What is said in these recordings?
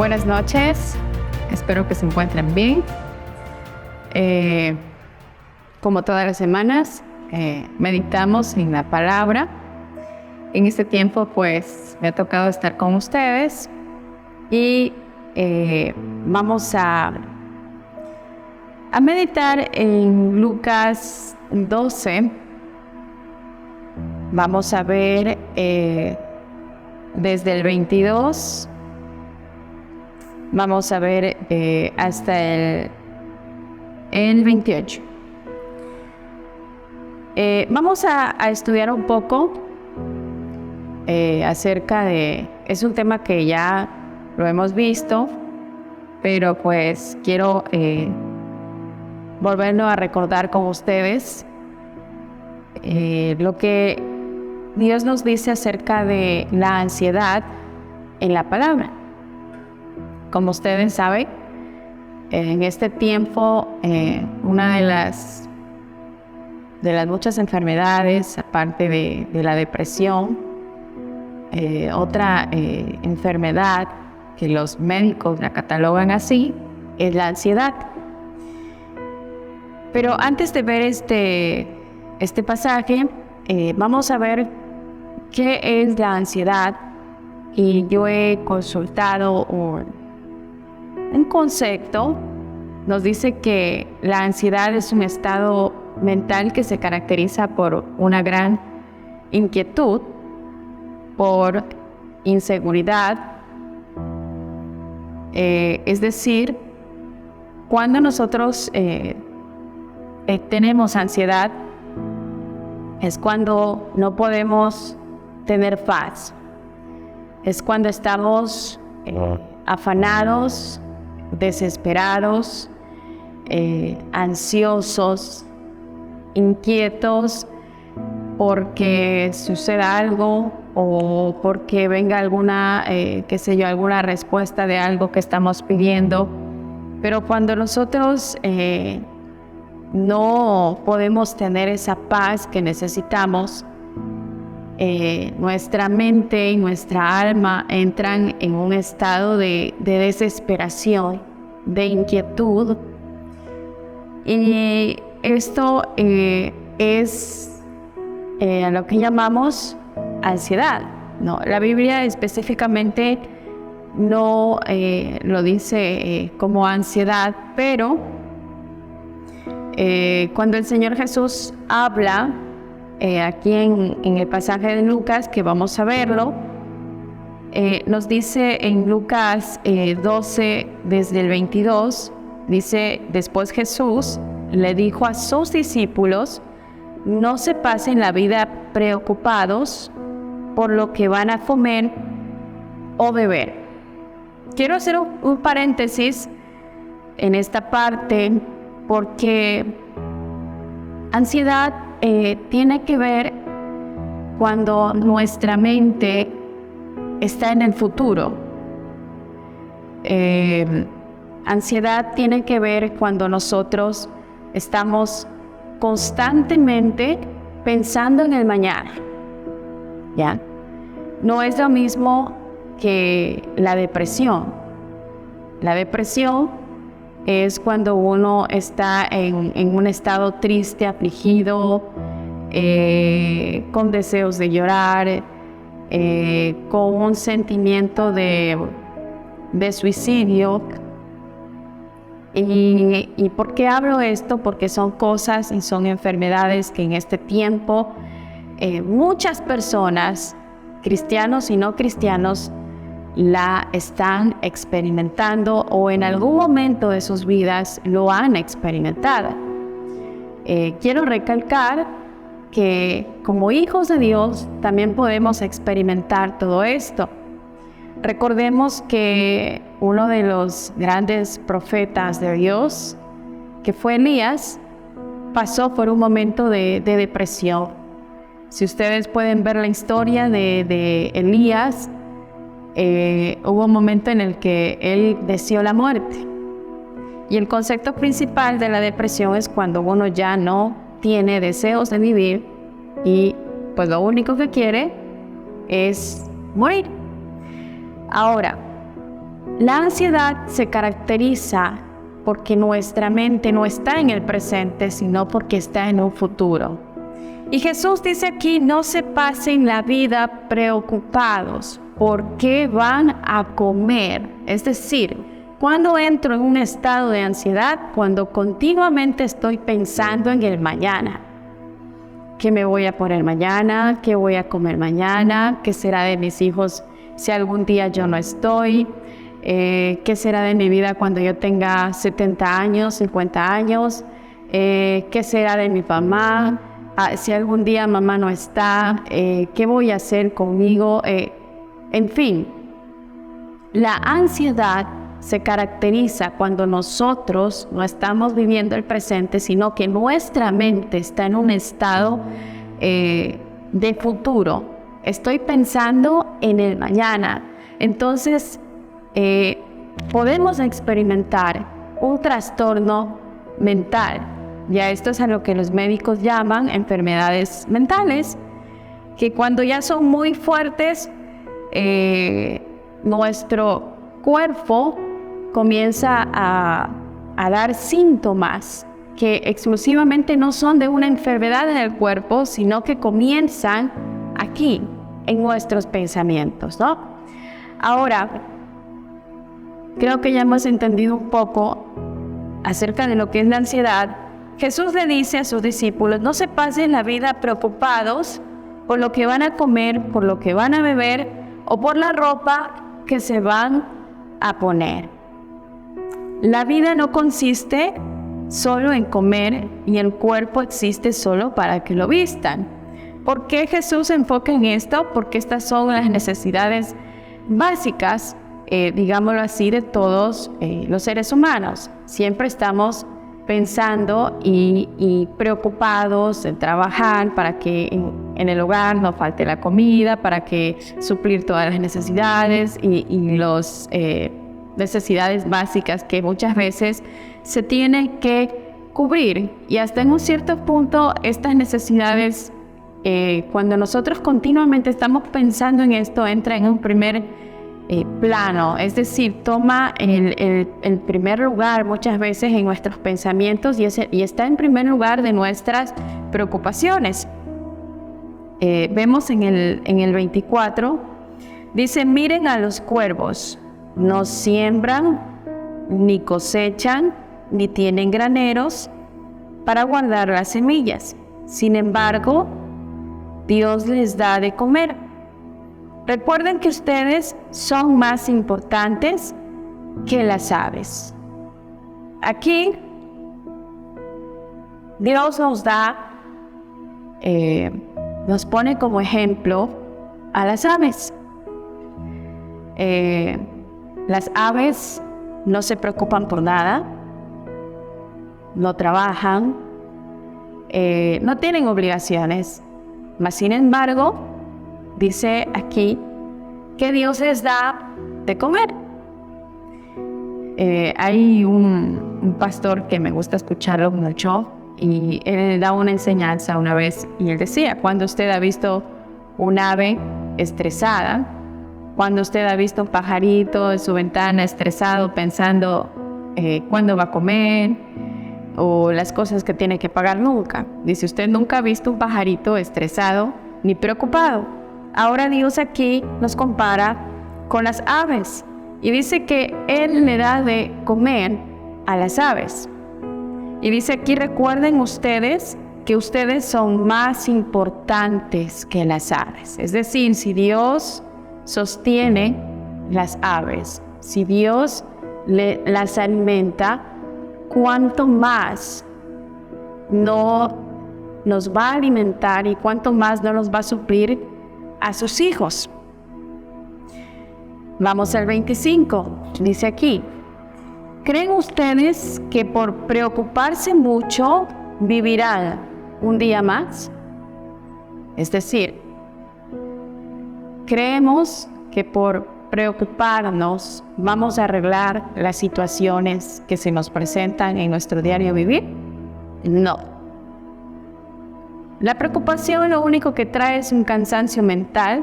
Buenas noches, espero que se encuentren bien. Como todas las semanas, meditamos en la palabra. En este tiempo, pues, me ha tocado estar con ustedes y vamos a meditar en Lucas 12. Vamos a ver desde el 22. Vamos a ver hasta el 28. Vamos a estudiar un poco acerca de... Es un tema que ya lo hemos visto, pero pues quiero volverlo a recordar con ustedes lo que Dios nos dice acerca de la ansiedad en la palabra. Como ustedes saben, en este tiempo, una de las muchas enfermedades, aparte de la depresión, otra enfermedad que los médicos la catalogan así, es la ansiedad. Pero antes de ver este pasaje, vamos a ver qué es la ansiedad. Y yo he consultado un concepto. Nos dice que la ansiedad es un estado mental que se caracteriza por una gran inquietud, por inseguridad. Es decir, cuando nosotros tenemos ansiedad, es cuando no podemos tener paz. Es cuando estamos afanados, desesperados, ansiosos, inquietos porque suceda algo o porque venga alguna, alguna respuesta de algo que estamos pidiendo. Pero cuando nosotros no podemos tener esa paz que necesitamos, nuestra mente y nuestra alma entran en un estado de desesperación, de inquietud. Y esto es lo que llamamos ansiedad, ¿no? La Biblia específicamente no lo dice como ansiedad, pero cuando el Señor Jesús habla aquí en el pasaje de Lucas, que vamos a verlo, nos dice en Lucas 12, desde el 22, dice: después Jesús le dijo a sus discípulos: no se pasen la vida preocupados por lo que van a comer o beber. Quiero hacer un paréntesis en esta parte, porque ansiedad tiene que ver cuando nuestra mente está en el futuro. Ansiedad tiene que ver cuando nosotros estamos constantemente pensando en el mañana. ¿Ya? No es lo mismo que la depresión. La depresión es cuando uno está en un estado triste, afligido, con deseos de llorar, con un sentimiento de suicidio. ¿Y por qué hablo esto? Porque son cosas y son enfermedades que en este tiempo muchas personas, cristianos y no cristianos, la están experimentando o en algún momento de sus vidas lo han experimentado. Quiero recalcar que como hijos de Dios también podemos experimentar todo esto. Recordemos que uno de los grandes profetas de Dios, que fue Elías, pasó por un momento de depresión. Si ustedes pueden ver la historia de Elías, hubo un momento en el que él deseó la muerte. Y el concepto principal de la depresión es cuando uno ya no tiene deseos de vivir y pues lo único que quiere es morir. Ahora, La ansiedad se caracteriza porque nuestra mente no está en el presente, sino porque está en un futuro. Y Jesús dice aquí, no se pasen la vida preocupados por qué van a comer. Es decir, cuando entro en un estado de ansiedad, cuando continuamente estoy pensando en el mañana. ¿Qué me voy a poner mañana? ¿Qué voy a comer mañana? ¿Qué será de mis hijos si algún día yo no estoy? ¿Qué será de mi vida cuando yo tenga 70 años, 50 años? ¿Qué será de mi mamá? Si algún día mamá no está, ¿qué voy a hacer conmigo? En fin, la ansiedad se caracteriza cuando nosotros no estamos viviendo el presente, sino que nuestra mente está en un estado de futuro. Estoy pensando en el mañana. Entonces, podemos experimentar un trastorno mental. Ya esto es a lo que los médicos llaman enfermedades mentales, que cuando ya son muy fuertes, nuestro cuerpo comienza a dar síntomas que exclusivamente no son de una enfermedad en el cuerpo, sino que comienzan aquí, en nuestros pensamientos, ¿no? Ahora, creo que ya hemos entendido un poco acerca de lo que es la ansiedad. Jesús le dice a sus discípulos, no se pasen la vida preocupados por lo que van a comer, por lo que van a beber o por la ropa que se van a poner. La vida no consiste solo en comer y el cuerpo existe solo para que lo vistan. ¿Por qué Jesús se enfoca en esto? Porque estas son las necesidades básicas, digámoslo así, de todos los seres humanos. Siempre estamos pensando y preocupados en trabajar para que en el hogar no falte la comida, para que suplir todas las necesidades y las necesidades básicas que muchas veces se tienen que cubrir. Y hasta en un cierto punto estas necesidades, cuando nosotros continuamente estamos pensando en esto, entra en un primer plano, es decir, toma el primer lugar muchas veces en nuestros pensamientos y está en primer lugar de nuestras preocupaciones. Vemos en el 24, dice, miren a los cuervos, no siembran, ni cosechan, ni tienen graneros para guardar las semillas. Sin embargo, Dios les da de comer. Recuerden que ustedes son más importantes que las aves. Aquí, Dios nos pone como ejemplo a las aves. Las aves no se preocupan por nada, no trabajan, no tienen obligaciones, mas sin embargo, dice aquí que Dios les da de comer. Hay un pastor que me gusta escucharlo mucho y él da una enseñanza una vez y él decía, cuando usted ha visto un ave estresada, cuando usted ha visto un pajarito en su ventana estresado pensando cuándo va a comer o las cosas que tiene que pagar, nunca. Dice, usted nunca ha visto un pajarito estresado ni preocupado. Ahora Dios aquí nos compara con las aves y dice que Él le da de comer a las aves. Y dice aquí, recuerden ustedes que ustedes son más importantes que las aves. Es decir, si Dios sostiene las aves, si Dios las alimenta, cuánto más no nos va a alimentar y cuánto más no nos va a suplir a sus hijos. Vamos al 25, dice aquí, ¿creen ustedes que por preocuparse mucho vivirán un día más? Es decir, ¿creemos que por preocuparnos vamos a arreglar las situaciones que se nos presentan en nuestro diario vivir? No. La preocupación lo único que trae es un cansancio mental,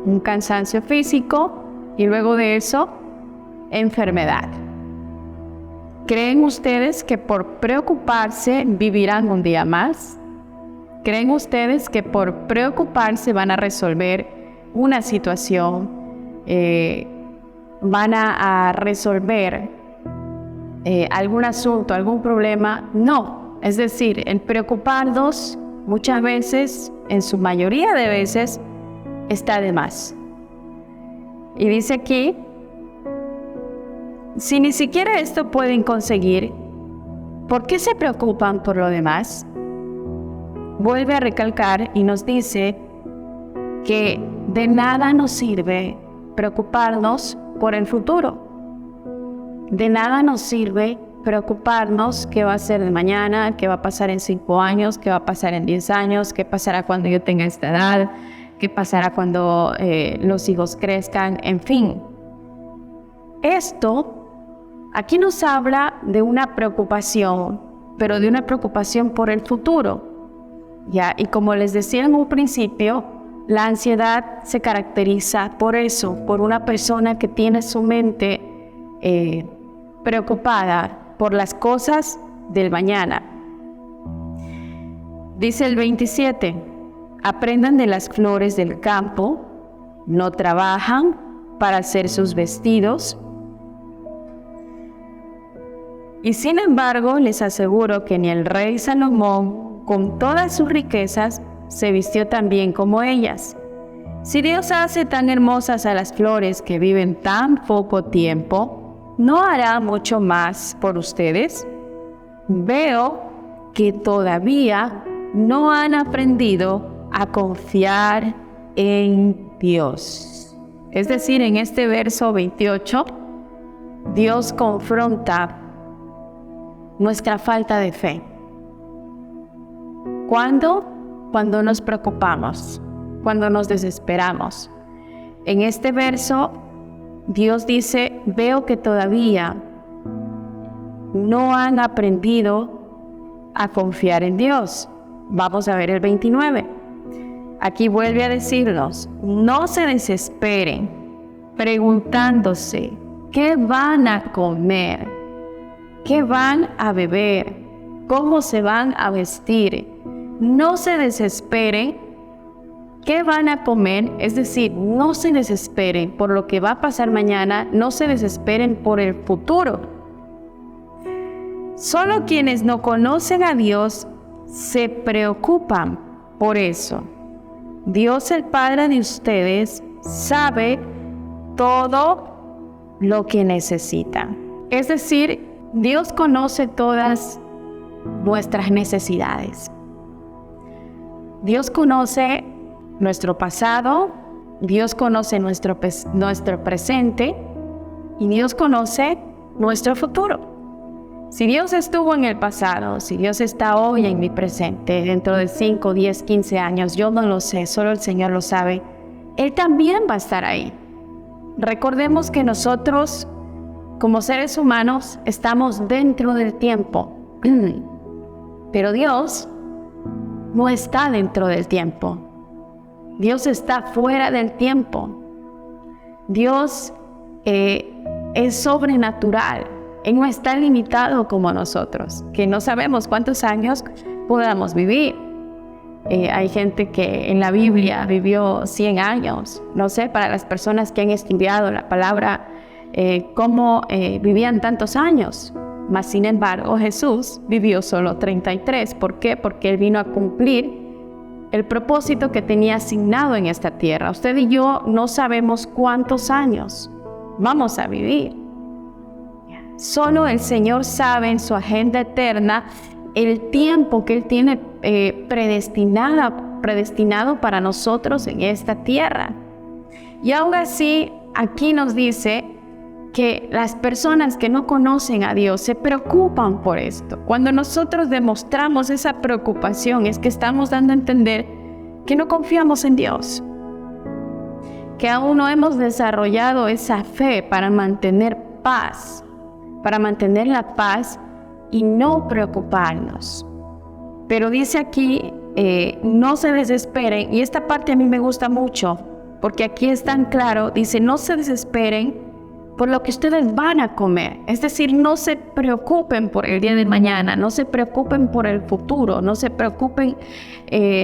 un cansancio físico y luego de eso enfermedad. ¿Creen ustedes que por preocuparse vivirán un día más? ¿Creen ustedes que por preocuparse van a resolver una situación? ¿Van a resolver algún asunto, algún problema? No. Es decir, el preocuparnos muchas veces, en su mayoría de veces, está de más. Y dice aquí, si ni siquiera esto pueden conseguir, ¿por qué se preocupan por lo demás? Vuelve a recalcar y nos dice que de nada nos sirve preocuparnos por el futuro. De nada nos sirve preocuparnos qué va a ser de mañana, qué va a pasar en 5 años, qué va a pasar en 10 años, qué pasará cuando yo tenga esta edad, qué pasará cuando los hijos crezcan, en fin. Esto aquí nos habla de una preocupación, pero de una preocupación por el futuro. ¿Ya? Y como les decía en un principio, la ansiedad se caracteriza por eso, por una persona que tiene su mente preocupada por las cosas del mañana. Dice el 27, aprendan de las flores del campo, no trabajan para hacer sus vestidos. Y sin embargo, les aseguro que ni el rey Salomón, con todas sus riquezas, se vistió tan bien como ellas. Si Dios hace tan hermosas a las flores que viven tan poco tiempo, ¿no hará mucho más por ustedes? Veo que todavía no han aprendido a confiar en Dios. Es decir, en este verso 28, Dios confronta nuestra falta de fe. ¿Cuándo? Cuando nos preocupamos, cuando nos desesperamos. En este verso, Dios dice, veo que todavía no han aprendido a confiar en Dios. Vamos a ver el 29. Aquí vuelve a decirnos, no se desesperen preguntándose, ¿qué van a comer? ¿Qué van a beber? ¿Cómo se van a vestir? No se desesperen. ¿Qué van a comer? Es decir, no se desesperen por lo que va a pasar mañana, no se desesperen por el futuro. Solo quienes no conocen a Dios se preocupan por eso. Dios, el Padre de ustedes, sabe todo lo que necesitan. Es decir, Dios conoce todas nuestras necesidades. Dios conoce nuestro pasado, Dios conoce nuestro presente y Dios conoce nuestro futuro. Si Dios estuvo en el pasado, si Dios está hoy en mi presente, dentro de 5, 10, 15 años, yo no lo sé, solo el Señor lo sabe, Él también va a estar ahí. Recordemos que nosotros, como seres humanos, estamos dentro del tiempo, pero Dios no está dentro del tiempo. Dios está fuera del tiempo. Dios es sobrenatural. Él no está limitado como nosotros, que no sabemos cuántos años podamos vivir. Hay gente que en la Biblia vivió 100 años. No sé, para las personas que han estudiado la palabra, cómo vivían tantos años. Mas, sin embargo, Jesús vivió solo 33. ¿Por qué? Porque Él vino a cumplir el propósito que tenía asignado en esta tierra. Usted y yo no sabemos cuántos años vamos a vivir. Solo el Señor sabe en su agenda eterna el tiempo que Él tiene predestinado para nosotros en esta tierra. Y aún así, aquí nos dice que las personas que no conocen a Dios se preocupan por esto. Cuando nosotros demostramos esa preocupación, es que estamos dando a entender que no confiamos en Dios, que aún no hemos desarrollado esa fe para mantener paz, para mantener la paz y no preocuparnos. Pero dice aquí, no se desesperen, y esta parte a mí me gusta mucho, porque aquí es tan claro, dice, no se desesperen por lo que ustedes van a comer. Es decir, no se preocupen por el día de mañana, no se preocupen por el futuro, no se preocupen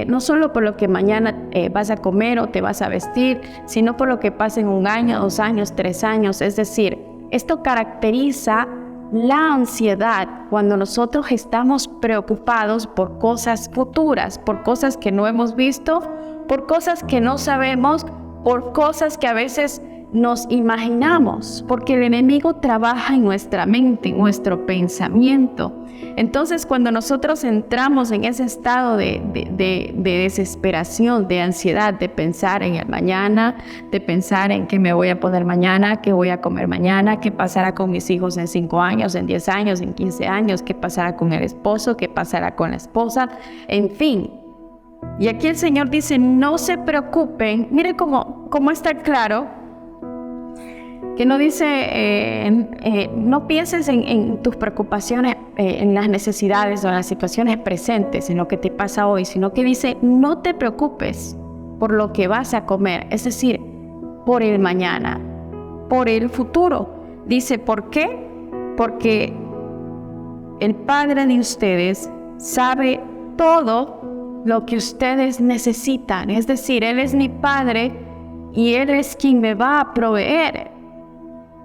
no solo por lo que mañana vas a comer o te vas a vestir, sino por lo que pasa en 1 año, 2 años, 3 años. Es decir, esto caracteriza la ansiedad cuando nosotros estamos preocupados por cosas futuras, por cosas que no hemos visto, por cosas que no sabemos, por cosas que a veces nos imaginamos, porque el enemigo trabaja en nuestra mente, en nuestro pensamiento. Entonces, cuando nosotros entramos en ese estado de desesperación, de ansiedad, de pensar en el mañana, de pensar en qué me voy a poner mañana, qué voy a comer mañana, qué pasará con mis hijos en 5 años, en 10 años, en 15 años, qué pasará con el esposo, qué pasará con la esposa, en fin. Y aquí el Señor dice, no se preocupen. Mire cómo está claro, que no dice, no pienses en tus preocupaciones, en las necesidades o en las situaciones presentes, en lo que te pasa hoy, sino que dice, no te preocupes por lo que vas a comer, es decir, por el mañana, por el futuro. Dice, ¿por qué? Porque el Padre de ustedes sabe todo lo que ustedes necesitan. Es decir, Él es mi Padre y Él es quien me va a proveer.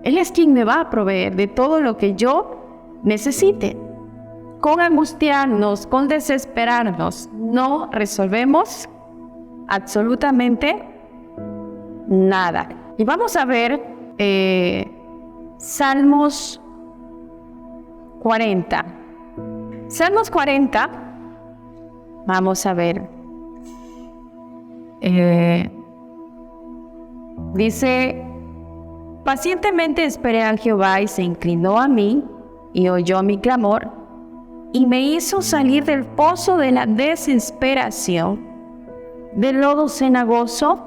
Él es quien me va a proveer de todo lo que yo necesite. Con angustiarnos, con desesperarnos, no resolvemos absolutamente nada. Y vamos a ver Salmos 40. Salmos 40, vamos a ver. Dice, pacientemente esperé a Jehová y se inclinó a mí y oyó mi clamor y me hizo salir del pozo de la desesperación. Del lodo cenagoso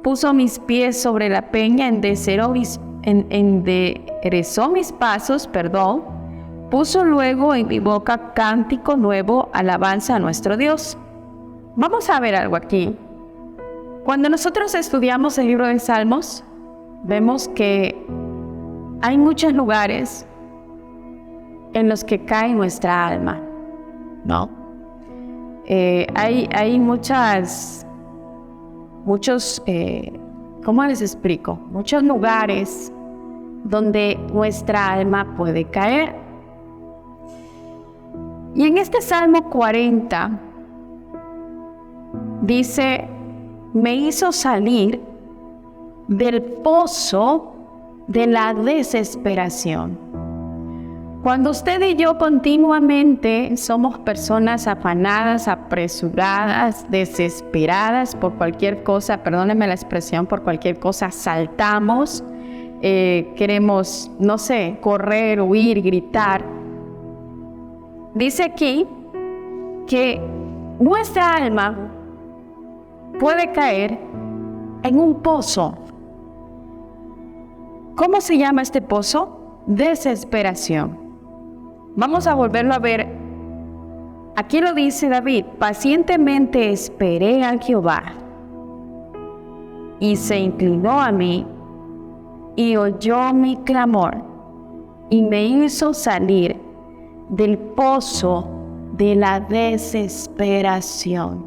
puso mis pies sobre la peña, enderezó mis pasos, puso luego en mi boca cántico nuevo, alabanza a nuestro Dios. Vamos a ver algo aquí. Cuando nosotros estudiamos el libro de Salmos, vemos que hay muchos lugares en los que cae nuestra alma, ¿no? Hay muchos, ¿cómo les explico? Muchos lugares donde nuestra alma puede caer. Y en este Salmo 40 dice, me hizo salir del pozo de la desesperación. Cuando usted y yo continuamente somos personas afanadas, apresuradas, desesperadas por cualquier cosa, perdónenme la expresión, por cualquier cosa, saltamos, queremos, no sé, correr, huir, gritar. Dice aquí que nuestra alma puede caer en un pozo. ¿Cómo se llama este pozo? Desesperación. Vamos a volverlo a ver. Aquí lo dice David, pacientemente esperé a Jehová y se inclinó a mí y oyó mi clamor y me hizo salir del pozo de la desesperación.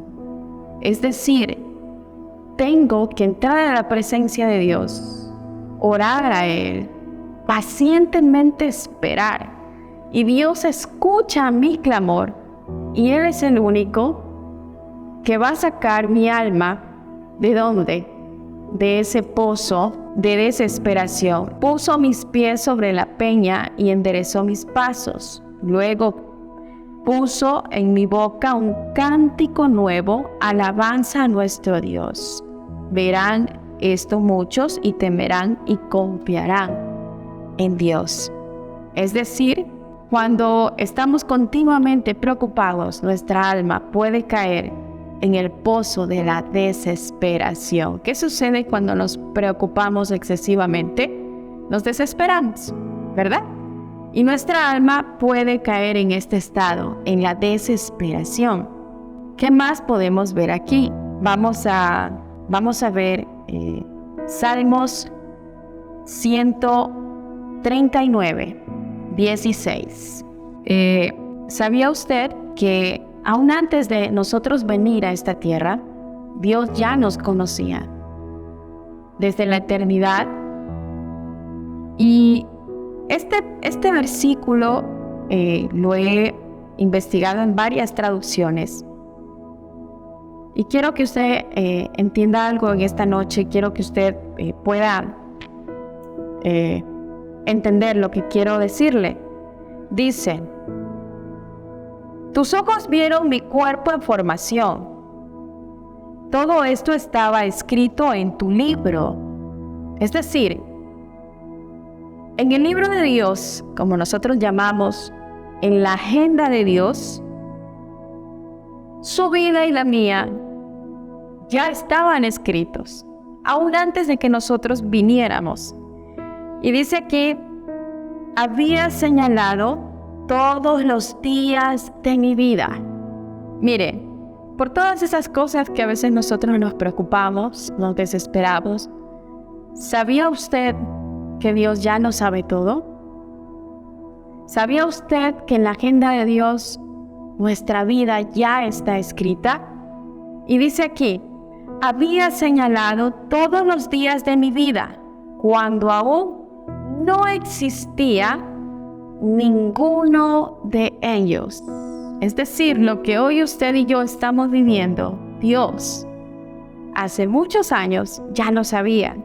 Es decir, tengo que entrar a la presencia de Dios, orar a Él, pacientemente esperar. Y Dios escucha mi clamor y Él es el único que va a sacar mi alma. ¿De dónde? De ese pozo de desesperación. Puso mis pies sobre la peña y enderezó mis pasos. Luego puso en mi boca un cántico nuevo, alabanza a nuestro Dios. Verán esto muchos y temerán y confiarán en Dios. Es decir, cuando estamos continuamente preocupados, nuestra alma puede caer en el pozo de la desesperación. ¿Qué sucede cuando nos preocupamos excesivamente? Nos desesperamos, ¿verdad? Y nuestra alma puede caer en este estado, en la desesperación. ¿Qué más podemos ver aquí? Vamos a ver Salmos 119. 39:16. ¿Sabía usted que aún antes de nosotros venir a esta tierra, Dios ya nos conocía desde la eternidad? Y este versículo lo he investigado en varias traducciones. Y quiero que usted entienda algo en esta noche. Quiero que usted pueda entender lo que quiero decirle. Dice: tus ojos vieron mi cuerpo en formación. Todo esto estaba escrito en tu libro. Es decir, en el libro de Dios, como nosotros llamamos, en la agenda de Dios, su vida y la mía ya estaban escritos, aún antes de que nosotros viniéramos. Y dice aquí: había señalado todos los días de mi vida. Mire, por todas esas cosas que a veces nosotros nos preocupamos, nos desesperamos, ¿sabía usted que Dios ya no sabe todo? ¿Sabía usted que en la agenda de Dios nuestra vida ya está escrita? Y dice aquí: había señalado todos los días de mi vida, cuando aún no existía ninguno de ellos. Es decir, lo que hoy usted y yo estamos viviendo, Dios hace muchos años ya lo sabía,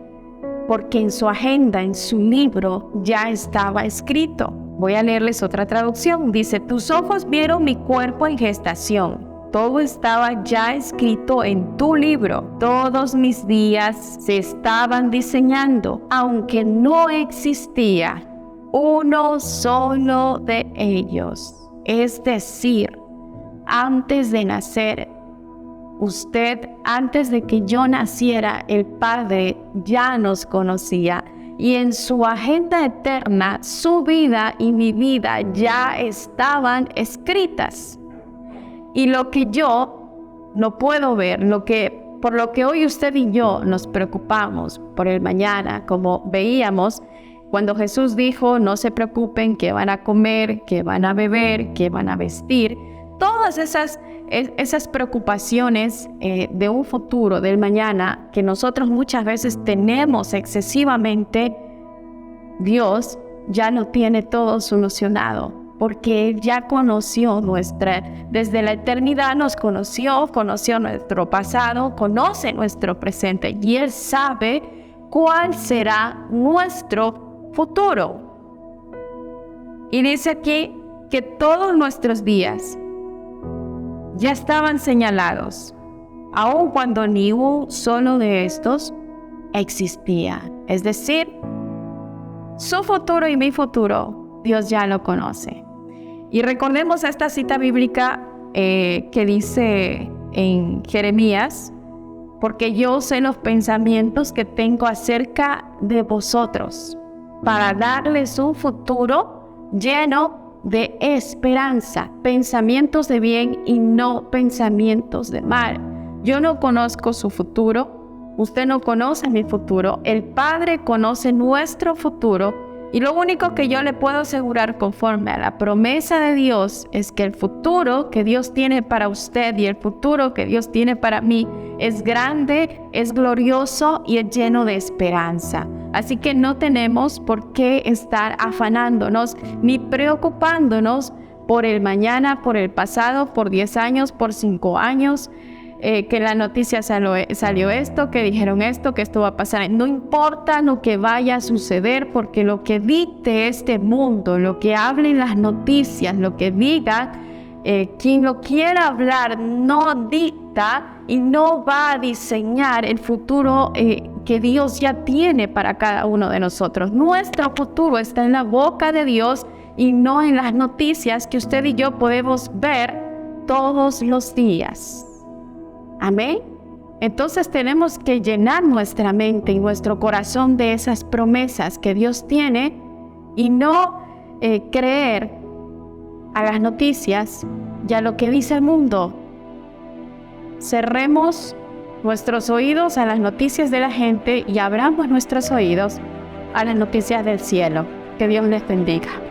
porque en su agenda, en su libro, ya estaba escrito. Voy a leerles otra traducción. Dice: tus ojos vieron mi cuerpo en gestación. Todo estaba ya escrito en tu libro. Todos mis días se estaban diseñando, aunque no existía uno solo de ellos. Es decir, antes de nacer, usted, antes de que yo naciera, el Padre ya nos conocía. Y en su agenda eterna, su vida y mi vida ya estaban escritas. Y lo que yo no puedo ver, por lo que hoy usted y yo nos preocupamos por el mañana, como veíamos cuando Jesús dijo: no se preocupen qué van a comer, qué van a beber, qué van a vestir. Todas esas preocupaciones de un futuro, del mañana, que nosotros muchas veces tenemos excesivamente, Dios ya lo tiene todo solucionado, porque Él ya conoció desde la eternidad nos conoció nuestro pasado, conoce nuestro presente, y Él sabe cuál será nuestro futuro. Y dice aquí que todos nuestros días ya estaban señalados, aun cuando ni un solo de estos existía. Es decir, su futuro y mi futuro, Dios ya lo conoce. Y recordemos esta cita bíblica que dice en Jeremías: porque yo sé los pensamientos que tengo acerca de vosotros, para darles un futuro lleno de esperanza, pensamientos de bien y no pensamientos de mal. Yo no conozco su futuro, usted no conoce mi futuro, el Padre conoce nuestro futuro, y lo único que yo le puedo asegurar conforme a la promesa de Dios es que el futuro que Dios tiene para usted y el futuro que Dios tiene para mí es grande, es glorioso y es lleno de esperanza. Así que no tenemos por qué estar afanándonos ni preocupándonos por el mañana, por el pasado, por 10 años, por 5 años, que la noticia salió esto, que dijeron esto, que esto va a pasar. No importa lo que vaya a suceder, porque lo que dicte este mundo, lo que hablen las noticias, lo que diga, quien lo quiera hablar no dicta y no va a diseñar el futuro que Dios ya tiene para cada uno de nosotros. Nuestro futuro está en la boca de Dios y no en las noticias que usted y yo podemos ver todos los días. Amén. Entonces tenemos que llenar nuestra mente y nuestro corazón de esas promesas que Dios tiene y no creer a las noticias y a lo que dice el mundo. Cerremos nuestros oídos a las noticias de la gente y abramos nuestros oídos a las noticias del cielo. Que Dios les bendiga.